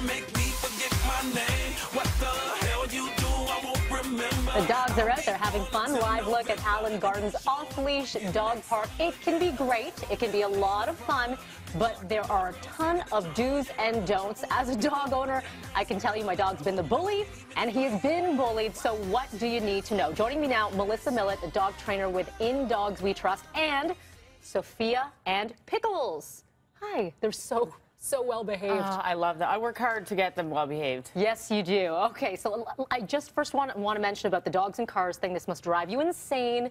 they make me forget my name. What the hell you do, I won't remember. The dogs are out there having fun. Live look at Allen Garden's Off-Leash Dog Park. It can be great. It can be a lot of fun. But there are a ton of do's and don'ts. As a dog owner, I can tell you my dog's been the bully, and he has been bullied. So what do you need to know? Joining me now, Millet, a dog trainer with In Dogs We Trust, and Sophia and Pickles. Hi, they're so well behaved. I love that. I work hard to get them well behaved. Yes, you do. Okay, so I just first want to mention about the dogs and cars thing. This must drive you insane.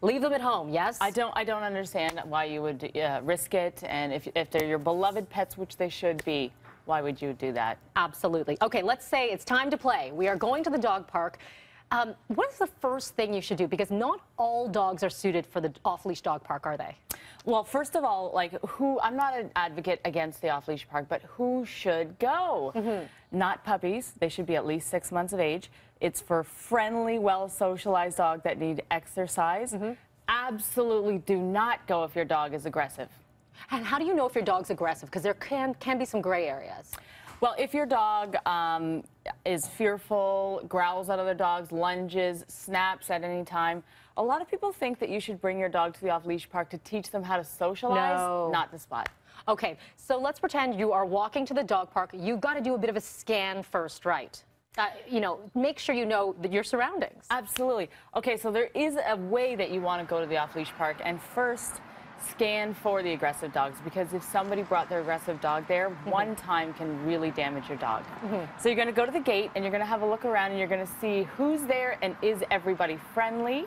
Leave them at home, yes? I don't understand why you would risk it, and if they're your beloved pets, which they should be, why would you do that? Absolutely. Okay, let's say it's time to play. We are going to the dog park. What is the first thing you should do? Because not all dogs are suited for the off-leash dog park, are they? Well, first of all, I'm not an advocate against the off-leash park, but who should go? Not puppies. They should be at least 6 months of age. It's for friendly, well-socialized dogs that need exercise. Absolutely do not go if your dog is aggressive. And how do you know if your dog's aggressive? Because there can be some gray areas. Well, if your dog is fearful, growls at other dogs, lunges, snaps at any time, a lot of people think that you should bring your dog to the off-leash park to teach them how to socialize. No. Not the spot. Okay, so let's pretend you are walking to the dog park. You've got to do a bit of a scan first, right? You know, make sure you know your surroundings. Absolutely. Okay, so there is a way that you want to go to the off-leash park, and first scan for the aggressive dogs, because if somebody brought their aggressive dog there, one time can really damage your dog. So you're going to go to the gate and you're going to have a look around and you're going to see who's there and is everybody friendly.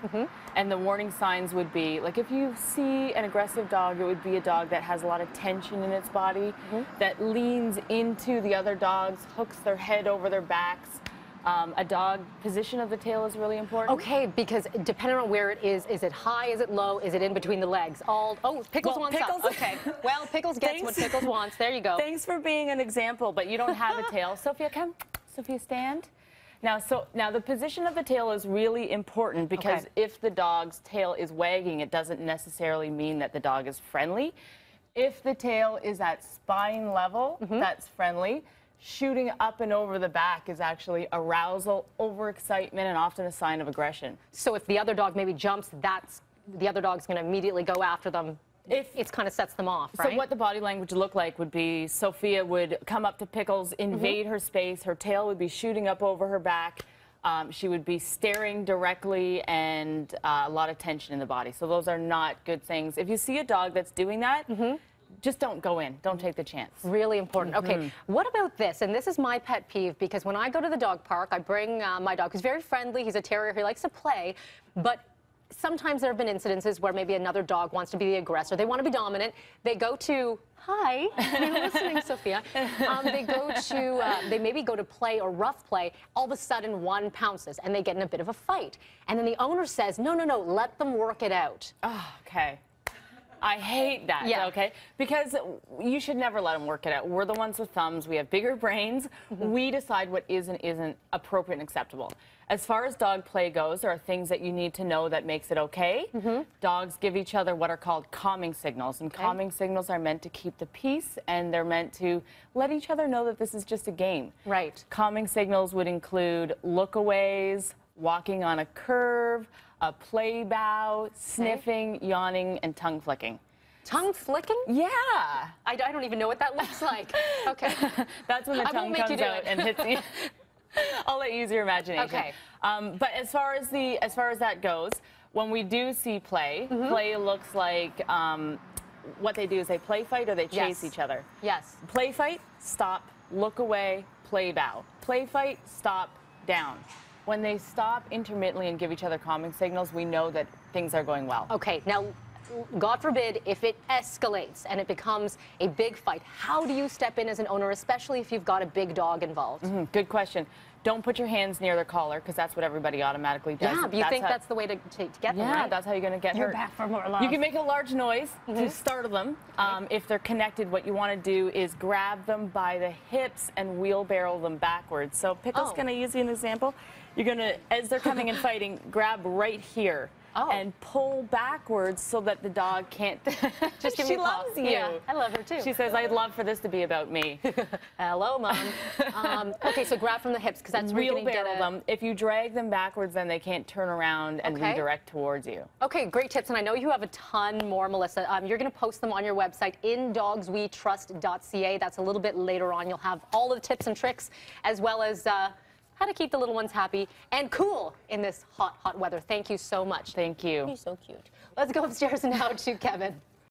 And the warning signs would be, like, if you see an aggressive dog, it would be a dog that has a lot of tension in its body, that leans into the other dogs, hooks their head over their backs. A dog position of the tail is really important. Okay, because depending on where it is it high, is it low, is it in between the legs? Pickles wants Pickles, up. Okay, well, Pickles gets what Pickles wants. There you go. Thanks for being an example, but you don't have a tail. Sophia, come. Sophia, stand. Now the position of the tail is really important, because if the dog's tail is wagging, it doesn't necessarily mean that the dog is friendly. If the tail is at spine level, that's friendly. Shooting up and over the back is actually arousal, overexcitement, and often a sign of aggression. So if the other dog maybe jumps, the other dog's going to immediately go after them. It kind of sets them off, right? So what the body language would look like would be Sophia would come up to Pickles, invade her space, her tail would be shooting up over her back, she would be staring directly, and a lot of tension in the body. So those are not good things. If you see a dog that's doing that, just don't go in. Don't take the chance. Really important. Okay, what about this? And this is my pet peeve, because when I go to the dog park, I bring my dog, who's very friendly. He's a terrier. He likes to play. But sometimes there have been incidences where maybe another dog wants to be the aggressor. They want to be dominant. They go to, hi, you're listening, Sophia. They maybe go to play or rough play. All of a sudden, one pounces, and they get in a bit of a fight. And then the owner says, no, let them work it out. Oh, okay. I hate that, okay? Because you should never let them work it out. We're the ones with thumbs. We have bigger brains. We decide what is and isn't appropriate and acceptable. As far as dog play goes, there are things that you need to know that makes it okay. Dogs give each other what are called calming signals, and calming signals are meant to keep the peace, and they're meant to let each other know that this is just a game. Right. Calming signals would include look-aways, walking on a curve, a play bow, sniffing, yawning, and tongue flicking. Tongue flicking? Yeah. I don't even know what that looks like. Okay. That's when the tongue comes out and hits you. I'll let you use your imagination. Okay. But as far as that goes, when we do see play, play looks like what they do is they play fight or they chase each other. Yes. Play fight, stop, look away, play bow. Play fight, stop, down. When they stop intermittently and give each other calming signals, we know that things are going well. Okay, now, God forbid, if it escalates and it becomes a big fight, how do you step in as an owner, especially if you've got a big dog involved? Good question. Don't put your hands near their collar, because that's what everybody automatically does. Yeah, but you think that's the way to get them, yeah, right? That's how you're going to get hurt. You're back for more love. You can make a large noise to startle them. If they're connected, what you want to do is grab them by the hips and wheelbarrow them backwards. So Pickle's going to use you an example. You're going to, as they're coming and fighting, grab right here. and pull backwards so that the dog can't. Just give me She a paw. loves you. Yeah, I love her too. She says, "I'd love for this to be about me." Hello, Mom. Okay, so grab from the hips because that's where you're going to get Wheelbarrow them. If you drag them backwards, then they can't turn around and Okay. redirect towards you. Okay, great tips, and I know you have a ton more, Melissa. You're going to post them on your website, indogswetrust.ca. That's a little bit later on. You'll have all of the tips and tricks, as well as how to keep the little ones happy and cool in this hot, hot weather. Thank you so much. Thank you. He's so cute. Let's go upstairs now to Kevin.